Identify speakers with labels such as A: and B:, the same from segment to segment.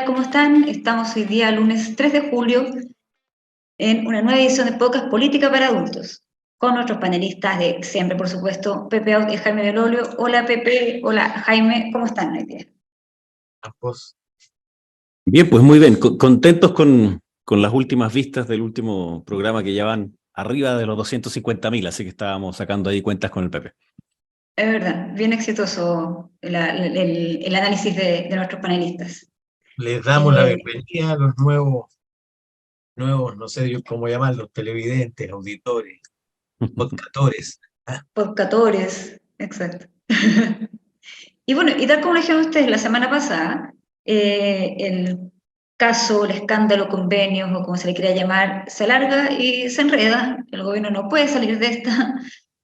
A: tal? ¿Cómo están? Estamos hoy día, lunes 3 de julio, en una nueva edición de Podcast Política para Adultos, con nuestros panelistas de siempre, por supuesto, Pepe Out y Jaime Belolio. Hola Pepe, hola Jaime, ¿cómo están hoy día?
B: Ambos.
C: Bien, pues muy bien. Contentos con las últimas vistas del último programa que ya van arriba de los 250.000, así que estábamos sacando ahí cuentas con el Pepe.
A: Es verdad, bien exitoso el análisis de nuestros panelistas.
B: Les damos la bienvenida a los nuevos, no sé yo cómo llamarlos, televidentes, auditores, podcastores.
A: Podcatores, exacto. Y bueno, y tal como lo dijeron ustedes la semana pasada, el caso, el escándalo, convenios o como se le quiera llamar, se alarga y se enreda. El gobierno no puede salir de esta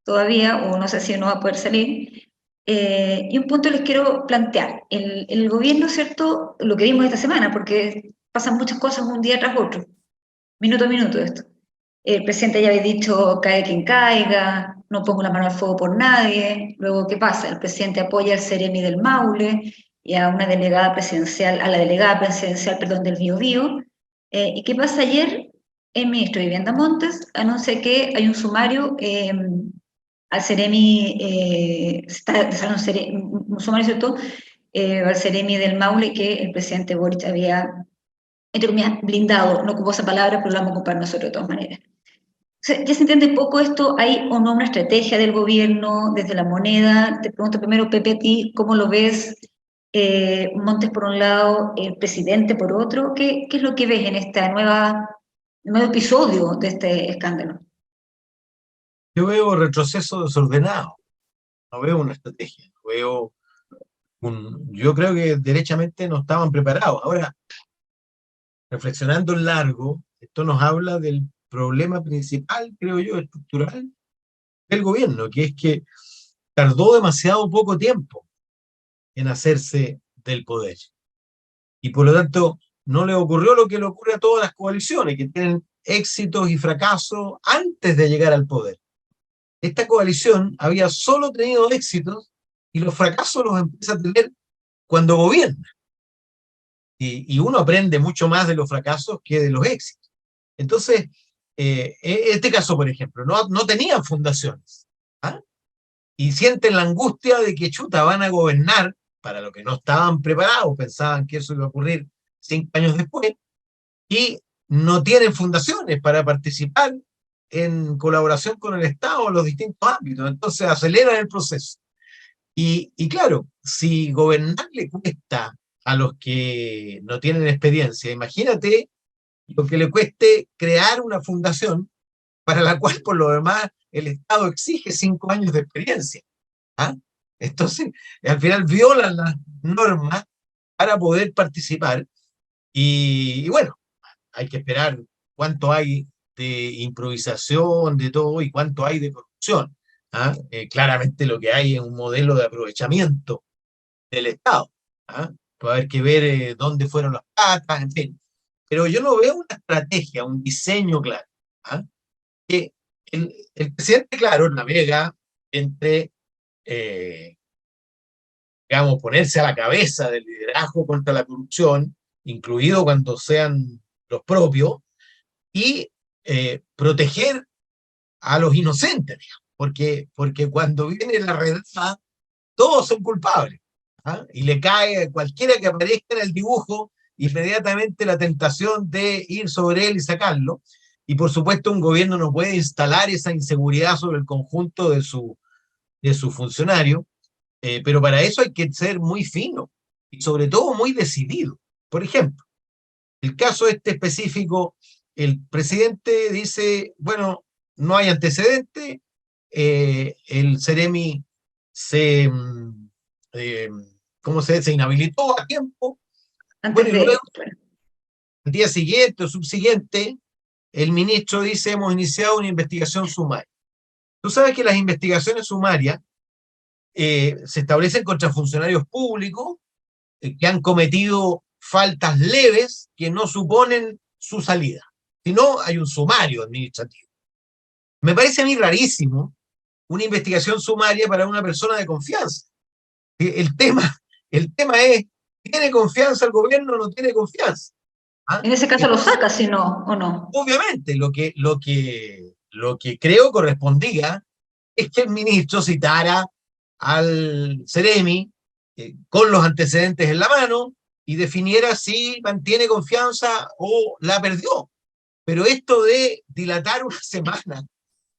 A: todavía, o no sé si no va a poder salir. Y un punto les quiero plantear. El gobierno, ¿cierto? Lo que vimos esta semana, porque pasan muchas cosas un día tras otro, minuto a minuto esto. El presidente ya había dicho, cae quien caiga, no pongo la mano al fuego por nadie. Luego, ¿qué pasa? El presidente apoya al Ceremi del Maule y a una delegada presidencial, a la delegada presidencial, perdón, del Biobío. ¿Y qué pasa ayer? El ministro de Vivienda Montes anuncia que hay un sumario al Ceremi, un sumario, ¿cierto? Al Ceremi del Maule que el presidente Boric había, entre comillas, blindado. No ocupó esa palabra, pero la vamos a ocupar nosotros de todas maneras. Sea, ya se entiende poco esto, ¿hay o no una estrategia del gobierno desde la moneda? Te pregunto primero, Pepe, a ti, ¿cómo lo ves? Montes por un lado, el presidente por otro, ¿qué es lo que ves en este nuevo episodio de este escándalo?
B: Yo veo retroceso desordenado, no veo una estrategia, yo creo que derechamente no estaban preparados. Ahora, reflexionando en largo, esto nos habla del problema principal, creo yo, estructural del gobierno, que es que tardó demasiado poco tiempo en hacerse del poder. Y por lo tanto, no le ocurrió lo que le ocurre a todas las coaliciones, que tienen éxitos y fracasos antes de llegar al poder. Esta coalición había solo tenido éxitos y los fracasos los empieza a tener cuando gobierna. Y uno aprende mucho más de los fracasos que de los éxitos. Entonces, este caso, por ejemplo, no tenían fundaciones. ¿Ah? Y sienten la angustia de que chuta, van a gobernar para lo que no estaban preparados, pensaban que eso iba a ocurrir 5 años después, y no tienen fundaciones para participar en colaboración con el Estado en los distintos ámbitos, entonces aceleran el proceso. Y claro, si gobernar le cuesta a los que no tienen experiencia, imagínate lo que le cueste crear una fundación para la cual por lo demás el Estado exige 5 años de experiencia. ¿Ah? Entonces, al final violan las normas para poder participar y bueno, hay que esperar cuánto hay de improvisación, de todo, y cuánto hay de corrupción. ¿Ah? Claramente lo que hay es un modelo de aprovechamiento del Estado. ¿Ah? Va a haber que ver dónde fueron las patas, en fin. Pero yo no veo una estrategia, un diseño claro. ¿Ah? Que el presidente, claro, navega entre, eh, digamos, ponerse a la cabeza del liderazgo contra la corrupción, incluido cuando sean los propios, y proteger a los inocentes, digamos, porque cuando viene la redada, todos son culpables. ¿Ah? Y le cae a cualquiera que aparezca en el dibujo inmediatamente la tentación de ir sobre él y sacarlo. Y por supuesto un gobierno no puede instalar esa inseguridad sobre el conjunto de su funcionario, pero para eso hay que ser muy fino y sobre todo muy decidido. Por ejemplo, el caso este específico, el presidente dice, bueno, no hay antecedente, el Ceremi se, eh, ¿cómo se inhabilitó a tiempo. Bueno,
A: Antes
B: y luego,
A: de, bueno,
B: el día siguiente o subsiguiente, el ministro dice, hemos iniciado una investigación sumaria. Tú sabes que las investigaciones sumarias se establecen contra funcionarios públicos que han cometido faltas leves que no suponen su salida. Si no, hay un sumario administrativo. Me parece a mí rarísimo una investigación sumaria para una persona de confianza. El tema, el tema es ¿Tiene confianza el gobierno o no tiene confianza? ¿Ah?
A: En ese caso lo saca, si no, o no.
B: Obviamente, lo que creo correspondía es que el ministro citara al Ceremi con los antecedentes en la mano y definiera si mantiene confianza o la perdió. Pero esto de dilatar una semana,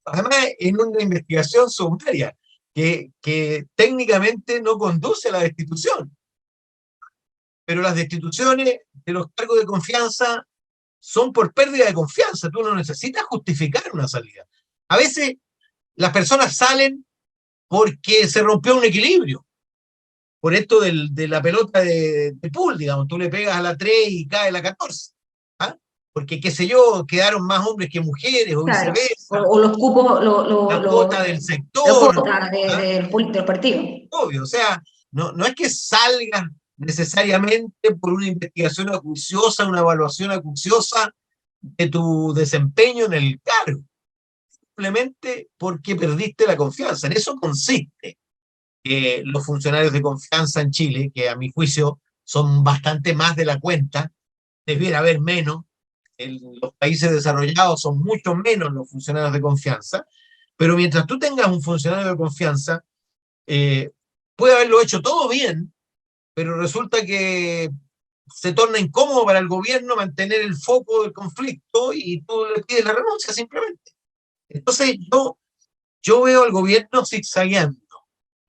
B: además en una investigación sumaria que técnicamente no conduce a la destitución, pero las destituciones de los cargos de confianza son por pérdida de confianza. Tú no necesitas justificar una salida. A veces las personas salen porque se rompió un equilibrio. Por esto de la pelota de pool, digamos, tú le pegas a la 3 y cae la 14. ¿Ah? Porque, qué sé yo, quedaron más hombres que mujeres o
A: Claro,
B: viceversa.
A: o los cupos,
B: La cuota del
A: la
B: sector.
A: cuota
B: ¿Ah?
A: del partido.
B: Obvio, o sea, no es que salgas necesariamente por una investigación acuciosa, una evaluación acuciosa de tu desempeño en el cargo, simplemente porque perdiste la confianza. En eso consiste los funcionarios de confianza en Chile, que a mi juicio son bastante más de la cuenta, debiera haber menos. En los países desarrollados son mucho menos los funcionarios de confianza, pero mientras tú tengas un funcionario de confianza, eh, puede haberlo hecho todo bien, pero resulta que se torna incómodo para el gobierno mantener el foco del conflicto y tú le pides la renuncia simplemente. Entonces yo veo al gobierno zigzagueando,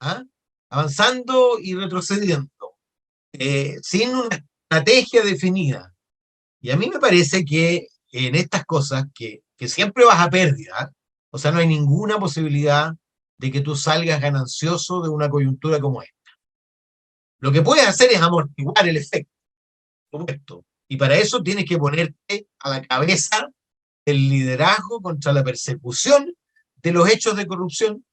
B: ¿ah? Avanzando y retrocediendo, sin una estrategia definida. Y a mí me parece que en estas cosas, que siempre vas a pérdida, o sea, no hay ninguna posibilidad de que tú salgas ganancioso de una coyuntura como esta. Lo que puedes hacer es amortiguar el efecto, supuesto, y para eso tienes que ponerte a la cabeza el liderazgo contra la persecución de los hechos de corrupción,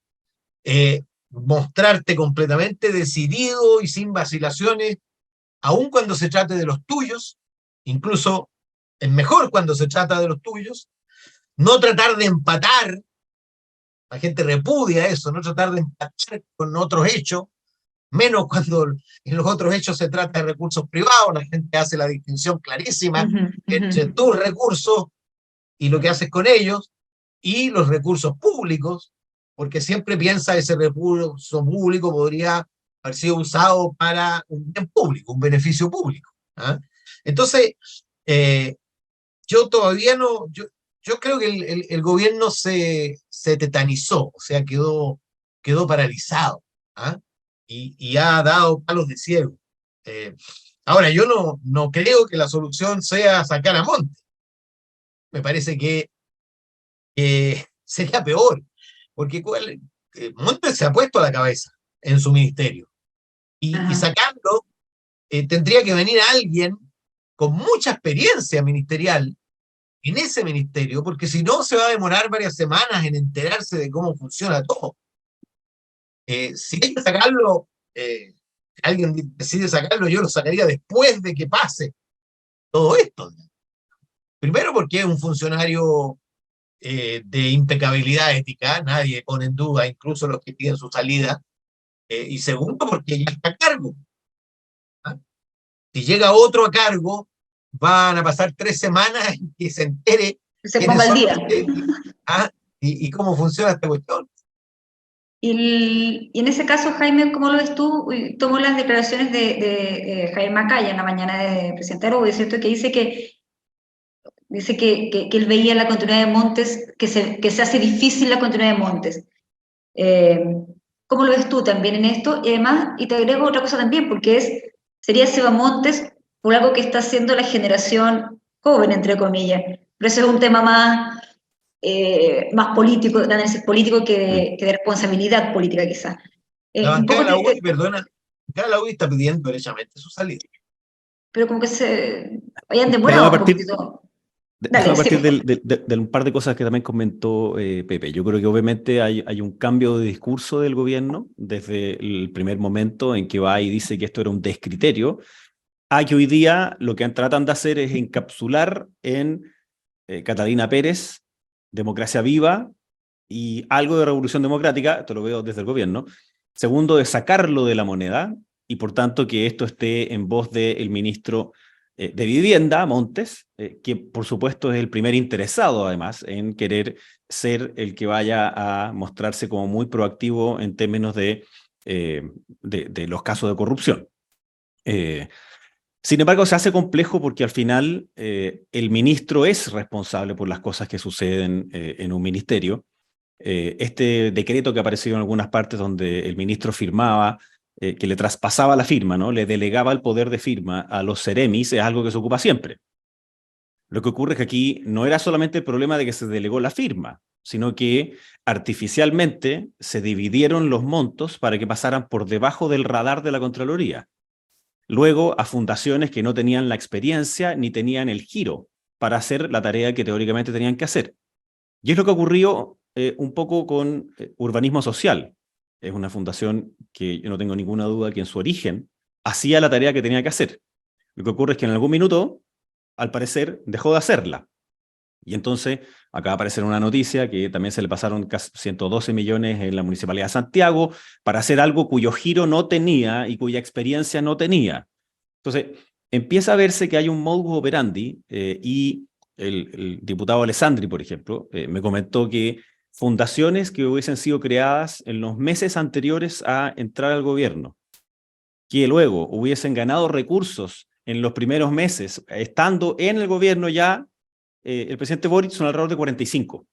B: mostrarte completamente decidido y sin vacilaciones, aun cuando se trate de los tuyos, incluso es mejor cuando se trata de los tuyos, no tratar de empatar, la gente repudia eso, no tratar de empatar con otros hechos, menos cuando en los otros hechos se trata de recursos privados, la gente hace la distinción clarísima entre tus recursos y lo que haces con ellos, y los recursos públicos, porque siempre piensa ese recurso público podría haber sido usado para un bien público, un beneficio público. ¿Ah? Entonces, yo todavía no, yo creo que el gobierno se tetanizó, o sea, quedó paralizado. ¿Ah? Y ha dado palos de ciego. Ahora, yo no creo que la solución sea sacar a Montt. Me parece que sería peor, porque Montes se ha puesto a la cabeza en su ministerio y sacarlo tendría que venir alguien con mucha experiencia ministerial en ese ministerio, porque si no se va a demorar varias semanas en enterarse de cómo funciona todo. Si hay que sacarlo, si alguien decide sacarlo, yo lo sacaría después de que pase todo esto. Primero porque es un funcionario de impecabilidad ética, nadie pone en duda, incluso los que piden su salida, y segundo, porque ya está a cargo. ¿Ah? Si llega otro a cargo, van a pasar 3 semanas en que se entere
A: Se
B: quiénes
A: ponga al
B: son
A: día.
B: los que, ¿ah? y cómo funciona esta cuestión.
A: Y en ese caso, Jaime, ¿cómo lo ves tú? Tomo las declaraciones de Jaime Macaya en la mañana de presidente Aruba, ¿cierto? Que dice que él veía la continuidad de Montes, que se hace difícil la continuidad de Montes. Eh, ¿Cómo lo ves tú también en esto? Y además, y te agrego otra cosa también, porque sería Seba Montes por algo que está haciendo la generación joven, entre comillas. Pero ese es un tema más político, de análisis político que de responsabilidad política, quizás.
B: La
A: Un
B: bancada
A: poco
B: de la UDI, perdona, la bancada de la UDI está pidiendo derechamente su salida.
A: pero como que se hayan
C: Déjame
A: demorado un
C: partir,
A: poquitito. Dale,
C: déjame
A: sí,
C: partir
A: por favor.
C: de un par de cosas que también comentó Pepe. Yo creo que obviamente hay un cambio de discurso del gobierno desde el primer momento en que va y dice que esto era un descriterio, a que hoy día lo que tratan de hacer es encapsular en Catalina Pérez, democracia viva y algo de revolución democrática, esto lo veo desde el gobierno. Segundo, de sacarlo de la moneda, y por tanto que esto esté en voz del ministro de Vivienda, Montes, que por supuesto es el primer interesado además en querer ser el que vaya a mostrarse como muy proactivo en términos de los casos de corrupción. Sin embargo, se hace complejo porque al final el ministro es responsable por las cosas que suceden en un ministerio. Este decreto que ha aparecido en algunas partes donde el ministro firmaba, que le traspasaba la firma, ¿no? Le delegaba el poder de firma a los seremis, es algo que se ocupa siempre. Lo que ocurre es que aquí no era solamente el problema de que se delegó la firma, sino que artificialmente se dividieron los montos para que pasaran por debajo del radar de la Contraloría. Luego a fundaciones que no tenían la experiencia ni tenían el giro para hacer la tarea que teóricamente tenían que hacer. Y es lo que ocurrió un poco con Urbanismo Social. Es una fundación que yo no tengo ninguna duda que en su origen hacía la tarea que tenía que hacer. Lo que ocurre es que en algún minuto, al parecer, dejó de hacerla. Y entonces, acaba de aparecer una noticia que también se le pasaron casi 112 millones en la Municipalidad de Santiago para hacer algo cuyo giro no tenía y cuya experiencia no tenía. Entonces, empieza a verse que hay un modus operandi y el diputado Alessandri, por ejemplo, me comentó que fundaciones que hubiesen sido creadas en los meses anteriores a entrar al gobierno, que luego hubiesen ganado recursos en los primeros meses, estando en el gobierno ya, el presidente Boric son alrededor de 45.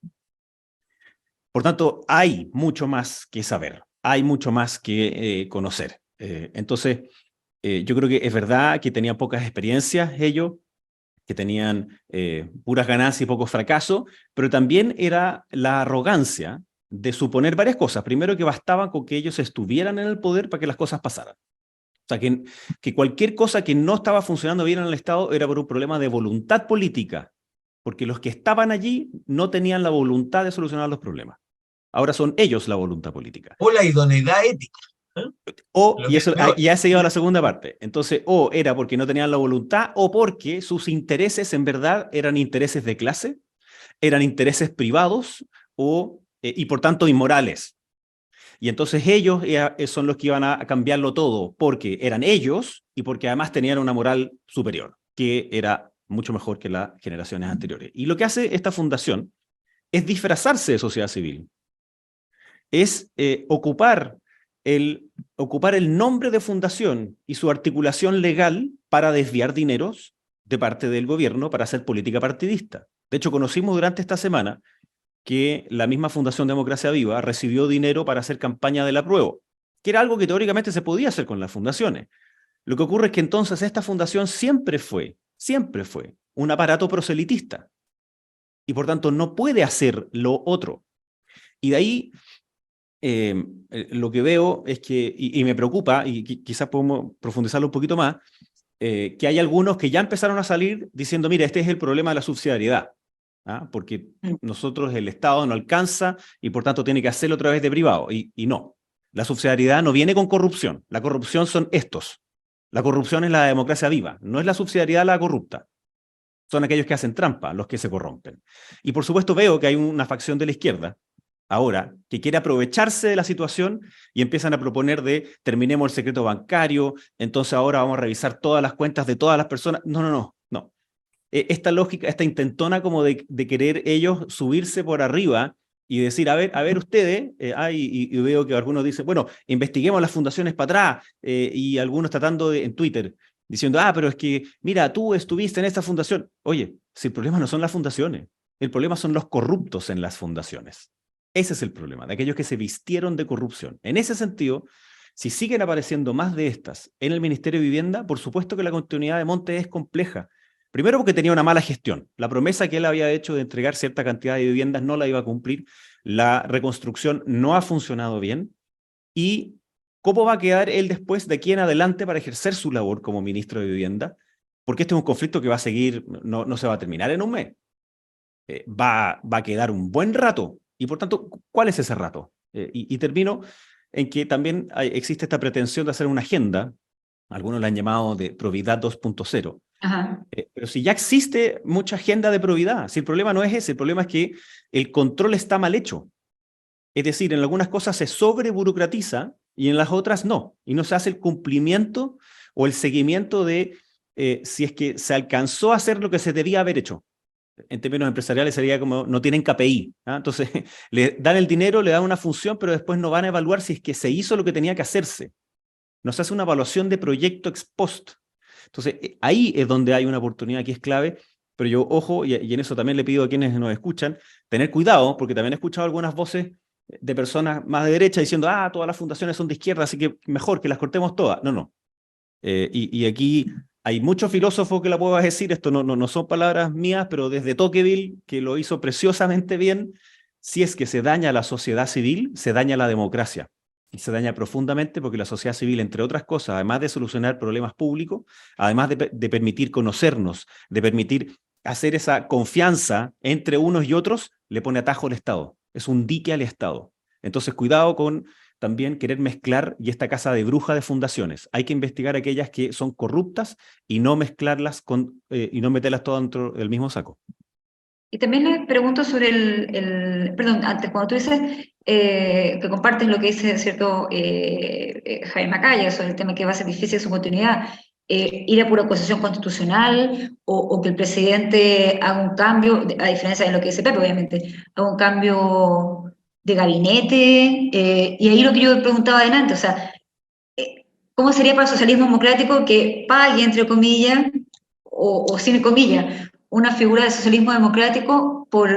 C: Por tanto, hay mucho más que saber, hay mucho más que conocer. Entonces, yo creo que es verdad que tenían pocas experiencias ellos, que tenían puras ganancias y pocos fracasos, pero también era la arrogancia de suponer varias cosas. Primero, que bastaba con que ellos estuvieran en el poder para que las cosas pasaran. O sea, que cualquier cosa que no estaba funcionando bien en el Estado era por un problema de voluntad política, porque los que estaban allí no tenían la voluntad de solucionar los problemas. Ahora son ellos la voluntad política.
B: O la idoneidad ética.
C: Ya se iba a la segunda parte. Entonces, o era porque no tenían la voluntad, o porque sus intereses en verdad eran intereses de clase, eran intereses privados, y por tanto inmorales. Y entonces ellos son los que iban a cambiarlo todo, porque eran ellos y porque además tenían una moral superior, que era mucho mejor que las generaciones anteriores. Y lo que hace esta fundación es disfrazarse de sociedad civil. Es ocupar el nombre de fundación y su articulación legal para desviar dineros de parte del gobierno para hacer política partidista. De hecho, conocimos durante esta semana que la misma Fundación Democracia Viva recibió dinero para hacer campaña del apruebo, que era algo que teóricamente se podía hacer con las fundaciones. Lo que ocurre es que entonces esta fundación siempre fue un aparato proselitista y por tanto no puede hacer lo otro. Y de ahí lo que veo es que, y me preocupa, y quizás podemos profundizarlo un poquito más, que hay algunos que ya empezaron a salir diciendo, mira, este es el problema de la subsidiariedad, ¿ah? Porque nosotros, el Estado no alcanza y por tanto tiene que hacerlo a través de privado, y no. La subsidiariedad no viene con corrupción, la corrupción son estos. La corrupción es la democracia viva, no es la subsidiariedad la corrupta. Son aquellos que hacen trampa, los que se corrompen. Y por supuesto veo que hay una facción de la izquierda ahora, que quiere aprovecharse de la situación y empiezan a proponer de terminemos el secreto bancario, entonces ahora vamos a revisar todas las cuentas de todas las personas. No. Esta lógica, esta intentona como de querer ellos subirse por arriba y decir, a ver ustedes, y veo que algunos dicen, bueno, investiguemos las fundaciones para atrás, y algunos tratando en Twitter, diciendo, pero es que, mira, tú estuviste en esta fundación. Oye, si el problema no son las fundaciones, el problema son los corruptos en las fundaciones. Ese es el problema, de aquellos que se vistieron de corrupción. En ese sentido, si siguen apareciendo más de estas en el Ministerio de Vivienda, por supuesto que la continuidad de Montes es compleja. Primero porque tenía una mala gestión. La promesa que él había hecho de entregar cierta cantidad de viviendas no la iba a cumplir. La reconstrucción no ha funcionado bien. ¿Y cómo va a quedar él después de aquí en adelante para ejercer su labor como ministro de Vivienda? Porque este es un conflicto que va a seguir, no se va a terminar en un mes. Va a quedar un buen rato. Y por tanto, ¿cuál es ese rato? Y termino en que también existe esta pretensión de hacer una agenda, algunos la han llamado de probidad 2.0, pero si ya existe mucha agenda de probidad, si el problema no es ese, el problema es que el control está mal hecho. Es decir, en algunas cosas se sobreburocratiza y en las otras no. Y no se hace el cumplimiento o el seguimiento de si es que se alcanzó a hacer lo que se debía haber hecho. En términos empresariales sería como no tienen KPI. ¿Ah? Entonces, le dan el dinero, le dan una función, pero después no van a evaluar si es que se hizo lo que tenía que hacerse. No se hace una evaluación de proyecto ex post. Entonces, ahí es donde hay una oportunidad que es clave, pero yo, ojo, y en eso también le pido a quienes nos escuchan, tener cuidado, porque también he escuchado algunas voces de personas más de derecha diciendo, todas las fundaciones son de izquierda, así que mejor que las cortemos todas. No, no. Y aquí hay muchos filósofos que la puedo decir, esto no son palabras mías, pero desde Tocqueville, que lo hizo preciosamente bien, si es que se daña la sociedad civil, se daña la democracia. Y se daña profundamente porque la sociedad civil, entre otras cosas, además de solucionar problemas públicos, además de permitir conocernos, de permitir hacer esa confianza entre unos y otros, le pone atajo al Estado. Es un dique al Estado. Entonces, cuidado con también querer mezclar y esta casa de bruja de fundaciones. Hay que investigar aquellas que son corruptas y no mezclarlas y no meterlas todas dentro del mismo saco.
A: Y también le pregunto sobre perdón, antes, cuando tú dices que compartes lo que dice, ¿cierto? Jaime Macaya sobre el tema que va a ser difícil su continuidad, ir a pura acusación constitucional o que el presidente haga un cambio, a diferencia de lo que dice Pepe, obviamente, haga un cambio de gabinete, y ahí lo que yo preguntaba adelante, o sea, ¿cómo sería para el socialismo democrático que pague, entre comillas, o sin comillas, una figura de socialismo democrático por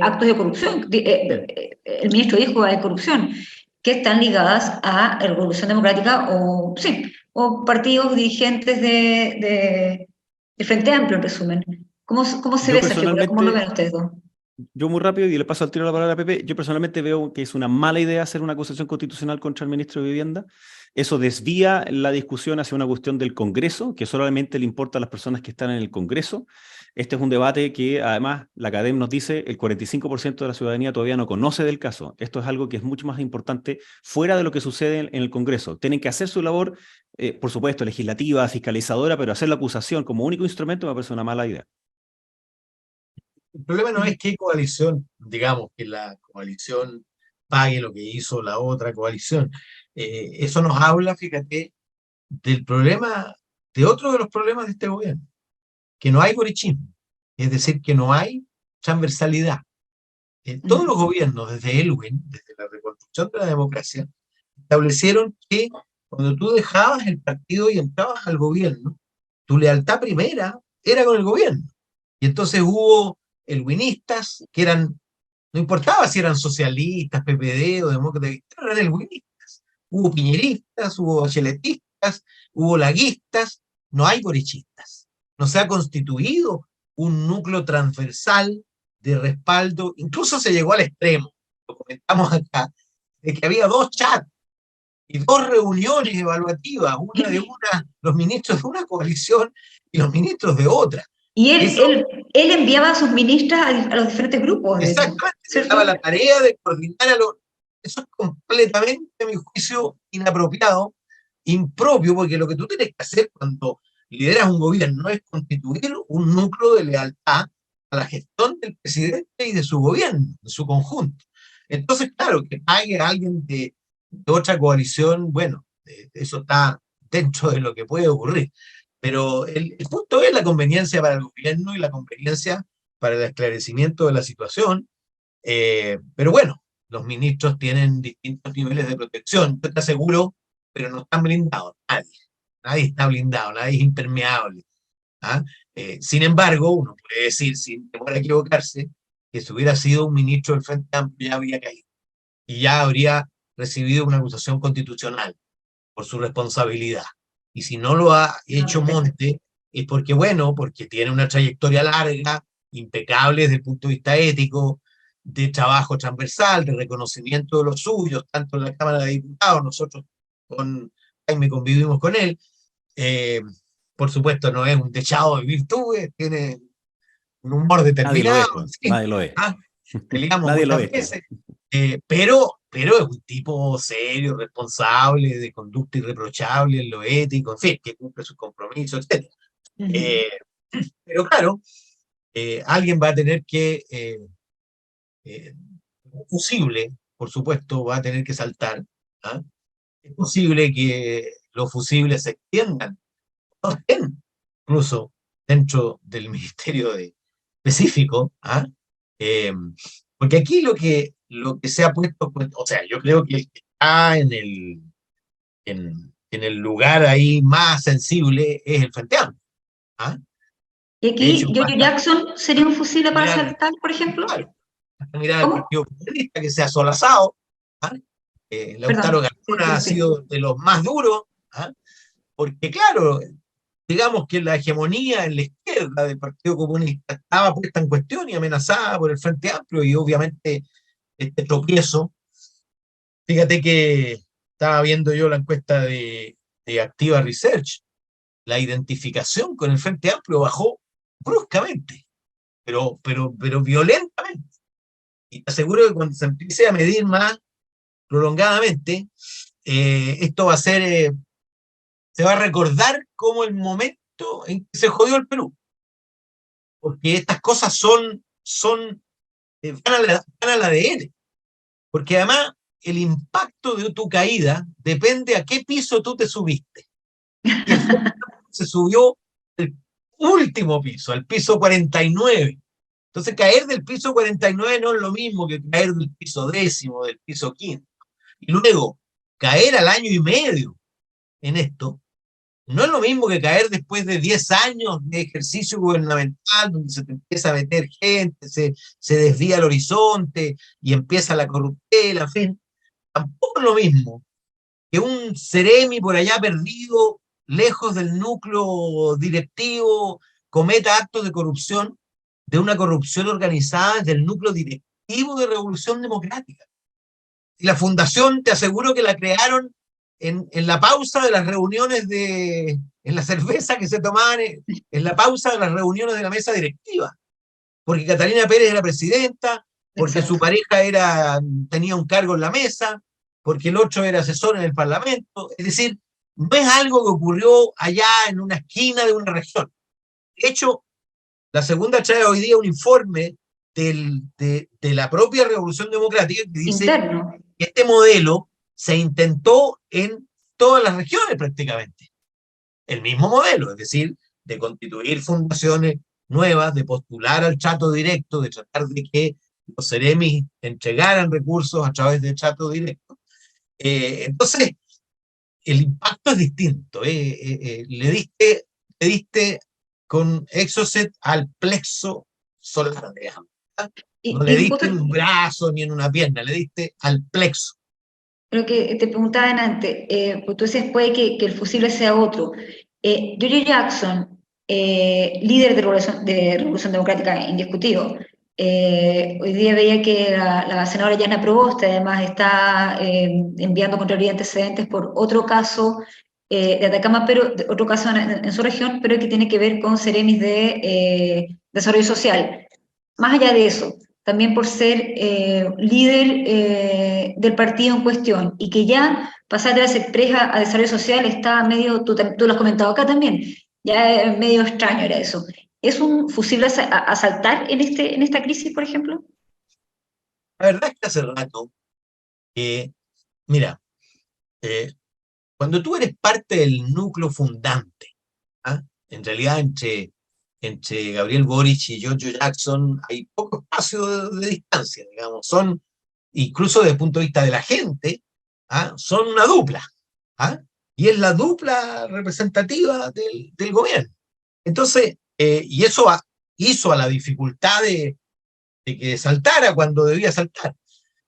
A: actos de corrupción? El ministro dijo hay corrupción, que están ligadas a la Revolución Democrática o, sí, o partidos dirigentes de Frente Amplio, en resumen. ¿Cómo se
C: Yo
A: ve esa figura? ¿Cómo lo ven
C: personalmente,
A: ustedes dos?
C: yo muy rápido, y le paso al tiro la palabra a Pepe, yo personalmente veo que es una mala idea hacer una acusación constitucional contra el ministro de Vivienda. Eso desvía la discusión hacia una cuestión del Congreso, que solamente le importa a las personas que están en el Congreso. Este es un debate que, además, la academia nos dice, el 45% de la ciudadanía todavía no conoce del caso. Esto es algo que es mucho más importante fuera de lo que sucede en el Congreso. Tienen que hacer su labor, por supuesto, legislativa, fiscalizadora, pero hacer la acusación como único instrumento me parece una mala idea.
B: El problema no es qué coalición, digamos, que la coalición pague lo que hizo la otra coalición. Eso nos habla, fíjate, del problema, de otro de los problemas de este gobierno, que no hay borichismo, es decir, que no hay transversalidad. Todos los gobiernos, desde Elwin, desde la reconstrucción de la democracia, establecieron que cuando tú dejabas el partido y entrabas al gobierno, tu lealtad primera era con el gobierno. Y entonces hubo elwinistas que eran, no importaba si eran socialistas, PPD o demócratas, eran elwinistas. Hubo piñeristas, hubo bacheletistas, hubo laguistas, no hay borichistas. No se ha constituido un núcleo transversal de respaldo, incluso se llegó al extremo, lo comentamos acá, de que había dos chats y dos reuniones evaluativas, una de los ministros de una coalición y los ministros de otra.
A: Y
B: Eso,
A: él enviaba a sus ministras a los diferentes grupos, de hecho,
B: exactamente, se
A: ¿cierto?
B: daba la tarea de coordinar a los... Eso es completamente, a mi juicio, inapropiado, impropio, porque lo que tú tienes que hacer cuando lideras un gobierno es constituir un núcleo de lealtad a la gestión del presidente y de su gobierno, de su conjunto. Entonces, claro, que pague a alguien de otra coalición, bueno, eso está dentro de lo que puede ocurrir. Pero el punto es la conveniencia para el gobierno y la conveniencia para el esclarecimiento de la situación. Pero bueno, los ministros tienen distintos niveles de protección. Yo te aseguro, pero no están blindados. Nadie está blindado, nadie es impermeable. ¿Ah? Sin embargo, uno puede decir, sin temor a equivocarse, que si hubiera sido un ministro del Frente Amplio ya habría caído y ya habría recibido una acusación constitucional por su responsabilidad. Y si no lo ha hecho Monte, es porque, bueno, porque tiene una trayectoria larga, impecable desde el punto de vista ético, de trabajo transversal, de reconocimiento de los suyos, tanto en la Cámara de Diputados, nosotros con Jaime convivimos con él. Eh, por supuesto, no es un dechado de virtudes, tiene un humor
C: Nadie lo
B: determinado,
C: es, Juan.
B: ¿sí?
C: Nadie lo es.
B: Peleamos
C: Nadie lo
B: muchas
C: es.
B: veces, pero es un tipo serio, responsable, de conducta irreprochable en lo ético, en fin, que cumple sus compromisos, etc. Eh, pero claro, alguien va a tener que, un fusible, por supuesto, va a tener que saltar, ¿ah? es posible que los fusibles se extiendan, no estén incluso dentro del ministerio específico, ¿ah? Eh, Porque aquí lo que se ha puesto, pues, o sea, yo creo que el que está en el lugar ahí más sensible es el Frente Amplio, ¿ah?
A: Y
B: De hecho,
A: aquí, Giorgio Jackson sería un fusible para
B: mirar,
A: saltar, por ejemplo.
B: claro, mirar al
A: ¿Cómo?
B: Partido Comunista que se ha solazado, ¿ah? Lautaro
A: Perdón, te
B: Garzón ha
A: interrumpí.
B: sido de los más duros, ¿ah? Porque claro, digamos que la hegemonía en la izquierda del Partido Comunista estaba puesta en cuestión y amenazada por el Frente Amplio y obviamente este tropiezo. Fíjate que estaba viendo yo la encuesta de Activa Research, la identificación con el Frente Amplio bajó bruscamente, pero violentamente. Y te aseguro que cuando se empiece a medir más prolongadamente, esto va a ser, se va a recordar como el momento en que se jodió el Perú, porque estas cosas van al ADN, porque además el impacto de tu caída depende a qué piso tú te subiste. Y el se subió al último piso, al piso 49. Entonces, caer del piso 49 no es lo mismo que caer del piso décimo, del piso quinto. Y luego, caer al año y medio en esto, no es lo mismo que caer después de 10 años de ejercicio gubernamental, donde se te empieza a meter gente, se desvía el horizonte y empieza la corruptela, en fin. Tampoco es lo mismo que un Ceremi por allá perdido, lejos del núcleo directivo, cometa actos de corrupción, de una corrupción organizada desde el núcleo directivo de Revolución Democrática. Y la fundación, te aseguro que la crearon en la pausa de las reuniones en la cerveza que se tomaban en la pausa de las reuniones de la mesa directiva. Porque Catalina Pérez era presidenta, porque su
A: Exacto.
B: pareja tenía un cargo en la mesa, porque el otro era asesor en el Parlamento. Es decir, no es algo que ocurrió allá en una esquina de una región. De hecho, la segunda trae hoy día un informe de la propia Revolución Democrática que dice
A: Interno.
B: que este modelo se intentó en todas las regiones prácticamente. El mismo modelo, es decir, de constituir fundaciones nuevas, de postular al trato directo, de tratar de que los Ceremis entregaran recursos a través del trato directo. Entonces, el impacto es distinto. Le diste con Exocet al plexo solar, digamos. No le
A: Y
B: diste
A: justo
B: en un brazo ni en una pierna, le diste al plexo.
A: lo que te preguntaba antes, pues tú dices, puede que el fusible sea otro. Giorgio Jackson, líder de Revolución Democrática indiscutido, hoy día veía que la senadora Yana Proboste además está enviando Contraloría de Antecedentes por otro caso de Atacama, pero otro caso en su región, pero que tiene que ver con Ceremis de Desarrollo Social. Más allá de eso, también por ser líder del partido en cuestión y que ya pasar de la CEPRES a desarrollo social está medio, tú lo has comentado acá también, ya es medio extraño era eso. ¿Es un fusible a saltar en esta crisis, por ejemplo?
B: La verdad es que hace rato, mira, eh, cuando tú eres parte del núcleo fundante, ¿ah? En realidad entre Gabriel Boric y Giorgio Jackson hay poco espacio de distancia, digamos, son, incluso desde el punto de vista de la gente, ¿ah? Son una dupla, ¿ah? Y es la dupla representativa del gobierno. Entonces, y eso hizo a la dificultad de que saltara cuando debía saltar.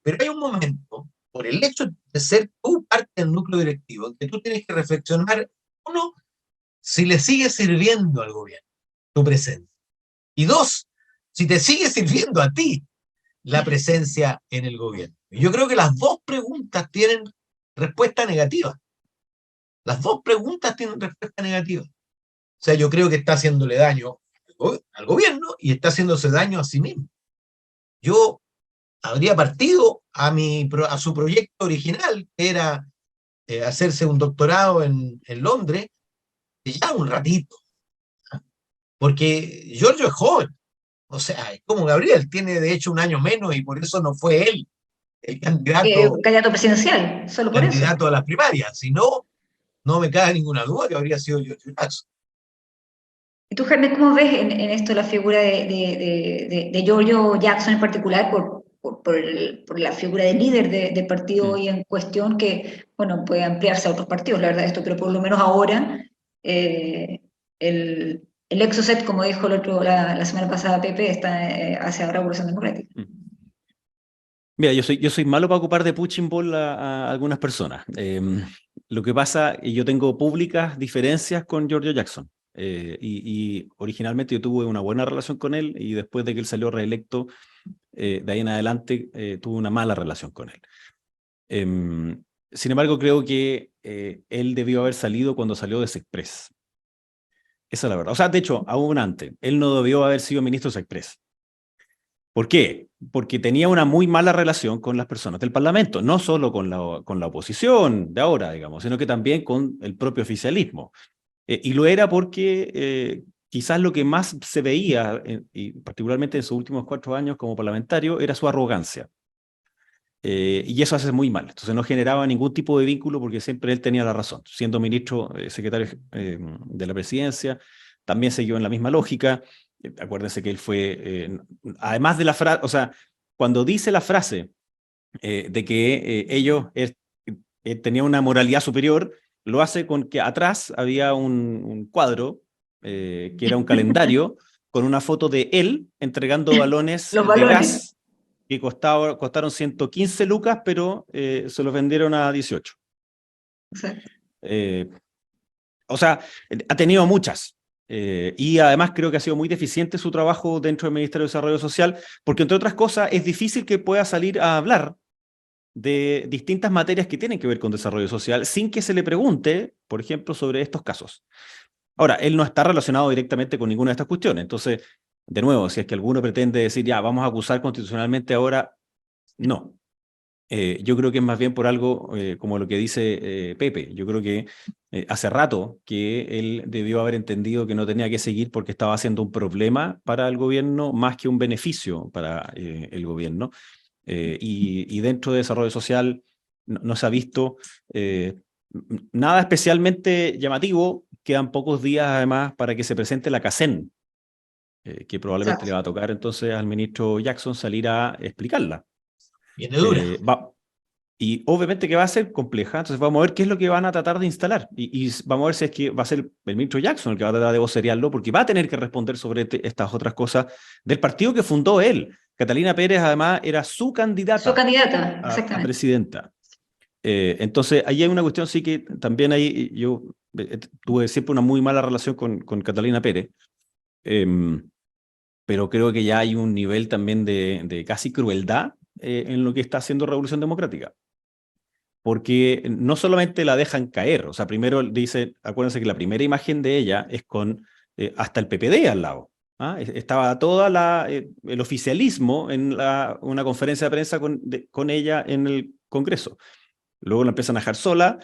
B: Pero hay un momento, por el hecho de ser tú parte del núcleo directivo, en que tú tienes que reflexionar, uno, si le sigue sirviendo al gobierno tu presencia. Y dos, si te sigue sirviendo a ti la presencia en el gobierno. Y yo creo que las dos preguntas tienen respuesta negativa. Las dos preguntas tienen respuesta negativa. O sea, yo creo que está haciéndole daño al gobierno y está haciéndose daño a sí mismo. Yo habría partido a su proyecto original, que era hacerse un doctorado en Londres, ya un ratito, porque Giorgio es joven, o sea, es como Gabriel, tiene de hecho un año menos y por eso no fue él el candidato,
A: candidato presidencial, solo por eso.
B: candidato a las primarias. Si no, no me cabe ninguna duda que habría sido Giorgio Jackson.
A: ¿Y tú, Jaime, cómo ves en esto la figura de Giorgio Jackson en particular por la figura de líder del partido hoy en cuestión que, bueno, puede ampliarse a otros partidos, la verdad, esto, pero por lo menos ahora el Exocet, como dijo la semana pasada Pepe, está hacia la Revolución Democrática.
C: Mira, yo soy malo para ocupar de punching ball a algunas personas. Lo que pasa, y yo tengo públicas diferencias con Giorgio Jackson. Y originalmente yo tuve una buena relación con él y después de que él salió reelecto, de ahí en adelante tuve una mala relación con él. Sin embargo, creo que él debió haber salido cuando salió de Sexpress. Esa es la verdad. O sea, de hecho, aún antes, él no debió haber sido ministro de Sexpress. ¿Por qué? Porque tenía una muy mala relación con las personas del Parlamento, no solo con la oposición de ahora, digamos, sino que también con el propio oficialismo. Y lo era porque quizás lo que más se veía, y particularmente en sus últimos 4 años como parlamentario, era su arrogancia. Y eso hace muy mal. Entonces no generaba ningún tipo de vínculo porque siempre él tenía la razón. Siendo ministro, secretario de la presidencia, también siguió en la misma lógica. Acuérdense que él fue, además de la frase, o sea, cuando dice la frase de que ellos tenían una moralidad superior, lo hace con que atrás había un cuadro que era un calendario con una foto de él entregando balones
A: Los
C: de
A: balones.
C: gas que costaron 115 lucas, pero se los vendieron a 18.
A: Exacto.
C: O sea, ha tenido muchas. Y además creo que ha sido muy deficiente su trabajo dentro del Ministerio de Desarrollo Social, porque entre otras cosas es difícil que pueda salir a hablar de distintas materias que tienen que ver con desarrollo social sin que se le pregunte, por ejemplo, sobre estos casos. Ahora, él no está relacionado directamente con ninguna de estas cuestiones. Entonces, de nuevo, si es que alguno pretende decir, ya, vamos a acusar constitucionalmente ahora, no. Yo creo que es más bien por algo como lo que dice Pepe. Yo creo que hace rato que él debió haber entendido que no tenía que seguir porque estaba haciendo un problema para el gobierno más que un beneficio para el gobierno. Y dentro de desarrollo social no se ha visto nada especialmente llamativo. Quedan pocos días además para que se presente la CACEN, que probablemente
A: Exacto.
C: le va a tocar entonces al ministro Jackson salir a explicarla.
B: Viene dura.
C: Y obviamente que va a ser compleja, entonces vamos a ver qué es lo que van a tratar de instalar. Y vamos a ver si es que va a ser el ministro Jackson el que va a tratar de vocerearlo, porque va a tener que responder sobre estas otras cosas del partido que fundó él. Catalina Pérez, además, era su candidata, a presidenta. Entonces, ahí hay una cuestión, sí que también ahí yo tuve siempre una muy mala relación con Catalina Pérez, pero creo que ya hay un nivel también de casi crueldad en lo que está haciendo Revolución Democrática. Porque no solamente la dejan caer, o sea, primero dice, acuérdense que la primera imagen de ella es con hasta el PPD al lado. ¿Ah? Estaba todo el oficialismo en una conferencia de prensa con ella en el Congreso. Luego la empiezan a dejar sola,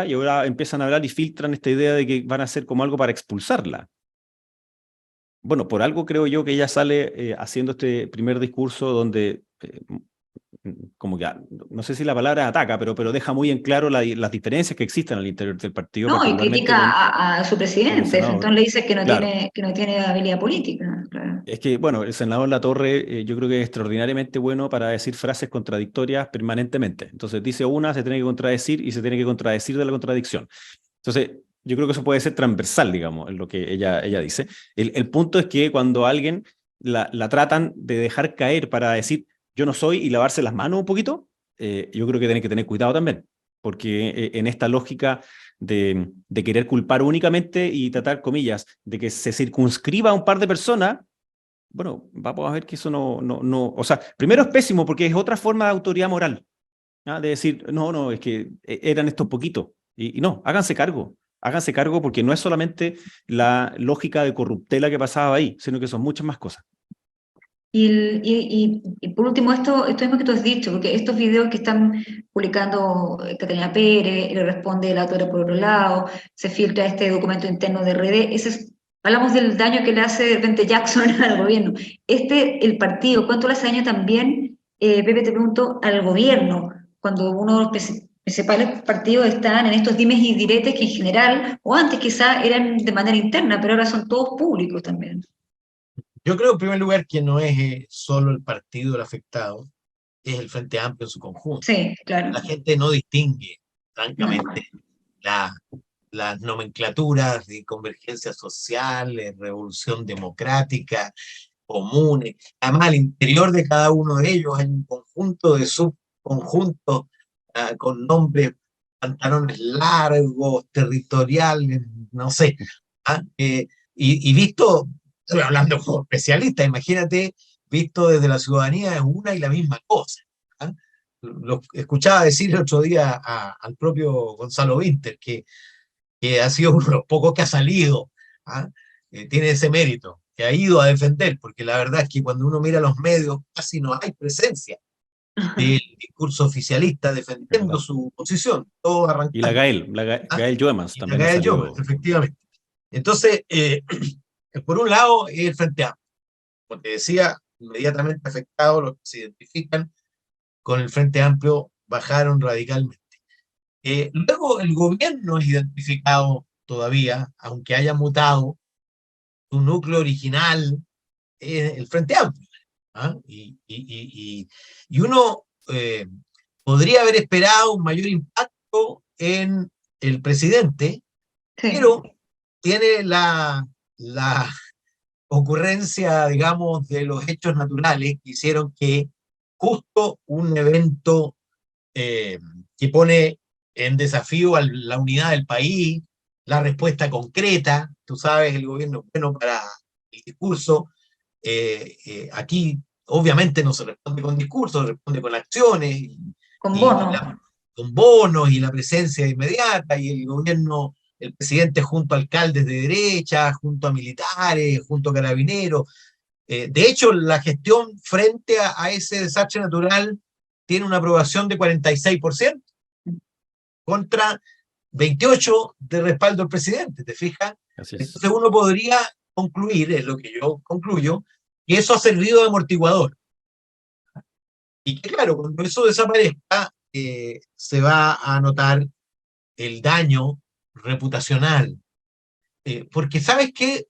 C: y ahora empiezan a hablar y filtran esta idea de que van a hacer como algo para expulsarla. Bueno, por algo creo yo que ella sale haciendo este primer discurso donde como que, no sé si la palabra ataca, pero deja muy en claro las diferencias que existen al interior del partido.
A: No, y critica a su presidente, entonces le dice que no,
C: claro,
A: tiene habilidad política. Claro.
C: Es que, bueno, el senador Latorre yo creo que es extraordinariamente bueno para decir frases contradictorias permanentemente. Entonces dice una, se tiene que contradecir y se tiene que contradecir de la contradicción. Entonces, yo creo que eso puede ser transversal, digamos, en lo que ella dice. El punto es que cuando alguien la tratan de dejar caer para decir yo no soy y lavarse las manos un poquito, yo creo que tienen que tener cuidado también, porque en esta lógica de querer culpar únicamente y tratar, comillas, de que se circunscriba a un par de personas, bueno, vamos a ver que eso no, o sea, primero es pésimo porque es otra forma de autoridad moral, ¿ah? De decir, no, es que eran estos poquitos, y no, háganse cargo porque no es solamente la lógica de corruptela que pasaba ahí, sino que son muchas más cosas.
A: Y por último, esto mismo que tú has dicho, porque estos videos que están publicando Catalina Pérez, le responde la Torre por otro lado, se filtra este documento interno de RD, hablamos del daño que le hace de repente Jackson al gobierno. El partido, ¿cuánto le hace daño también Pepe, te pregunto, al gobierno, cuando uno de los principales partidos están en estos dimes y diretes que en general, o antes quizá eran de manera interna, pero ahora son todos públicos también.
B: Yo creo, en primer lugar, que no es solo el partido el afectado, es el Frente Amplio en su conjunto.
A: Sí, claro.
B: La gente no distingue,
A: No.
B: francamente, las nomenclaturas de convergencia social, revolución democrática, comunes. Además, al interior de cada uno de ellos hay un conjunto de subconjuntos con nombres, pantalones largos, territoriales, no sé. Y visto, estoy hablando como especialista, imagínate, visto desde la ciudadanía es una y la misma cosa. Lo escuchaba decir el otro día al propio Gonzalo Winter, que ha sido uno de los pocos que ha salido, tiene ese mérito, que ha ido a defender, porque la verdad es que cuando uno mira los medios casi no hay presencia del discurso oficialista defendiendo su posición, todo arrancando.
C: Y la Gael Joemans también
B: la Gael
C: salió.
B: Joemans, efectivamente. Entonces, por un lado, es el Frente Amplio. Como te decía, inmediatamente afectados los que se identifican con el Frente Amplio bajaron radicalmente. Luego el gobierno es identificado todavía, aunque haya mutado, su núcleo original es el Frente Amplio. Y uno podría haber esperado un mayor impacto en el presidente,
A: Sí.
B: pero tiene la ocurrencia, digamos, de los hechos naturales que hicieron que justo un evento que pone en desafío a la unidad del país, la respuesta concreta, tú sabes, el gobierno es bueno para el discurso, aquí obviamente no se responde con discursos, se responde con acciones,
A: Con bonos.
B: con bonos y la presencia inmediata, y el gobierno, el presidente junto a alcaldes de derecha, junto a militares, junto a carabineros. De hecho, la gestión frente a ese desastre natural tiene una aprobación de 46% contra 28% de respaldo al presidente, ¿te fijas? Entonces uno podría concluir, es lo que yo concluyo, que eso ha servido de amortiguador. Y que claro, cuando eso desaparezca, se va a notar el daño reputacional. Porque, ¿sabes qué?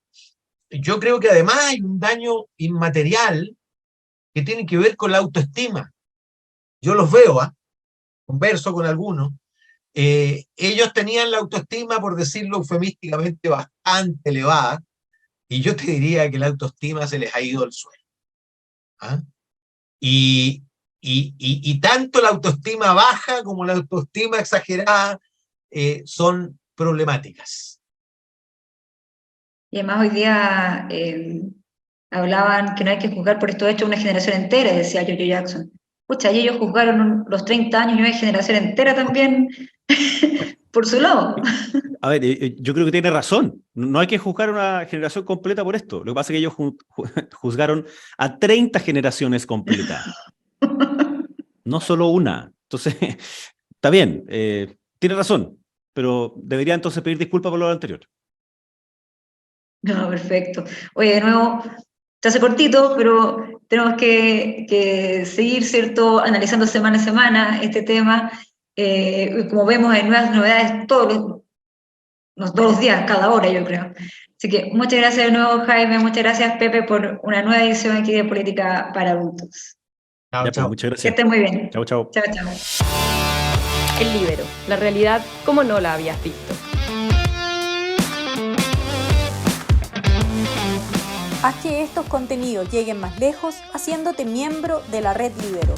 B: Yo creo que además hay un daño inmaterial que tiene que ver con la autoestima. Yo los veo, converso con algunos, ellos tenían la autoestima, por decirlo eufemísticamente, bastante elevada, y yo te diría que la autoestima se les ha ido al suelo. Y tanto la autoestima baja como la autoestima exagerada son problemáticas.
A: Y además hoy día hablaban que no hay que juzgar por estos hechos una generación entera, decía George Jackson. Pucha, y ellos juzgaron los 30 años y una generación entera también por su lado.
C: A ver, yo creo que tiene razón. No hay que juzgar a una generación completa por esto. Lo que pasa es que ellos juzgaron a 30 generaciones completas. No solo una. Entonces, está bien, tiene razón, pero debería entonces pedir disculpas por lo anterior.
A: No, perfecto. Oye, de nuevo, se hace cortito, pero tenemos que seguir, ¿cierto?, analizando semana a semana este tema. Como vemos, hay nuevas novedades todos los días, cada hora, yo creo. Así que muchas gracias de nuevo, Jaime, muchas gracias, Pepe, por una nueva edición aquí de Política para Adultos.
B: Chao, chao.
C: Muchas gracias.
A: Que estén muy bien.
C: Chao, chao.
A: Chao, chao.
D: El Líbero, la realidad como no la habías visto.
E: Haz que estos contenidos lleguen más lejos haciéndote miembro de la Red Líbero.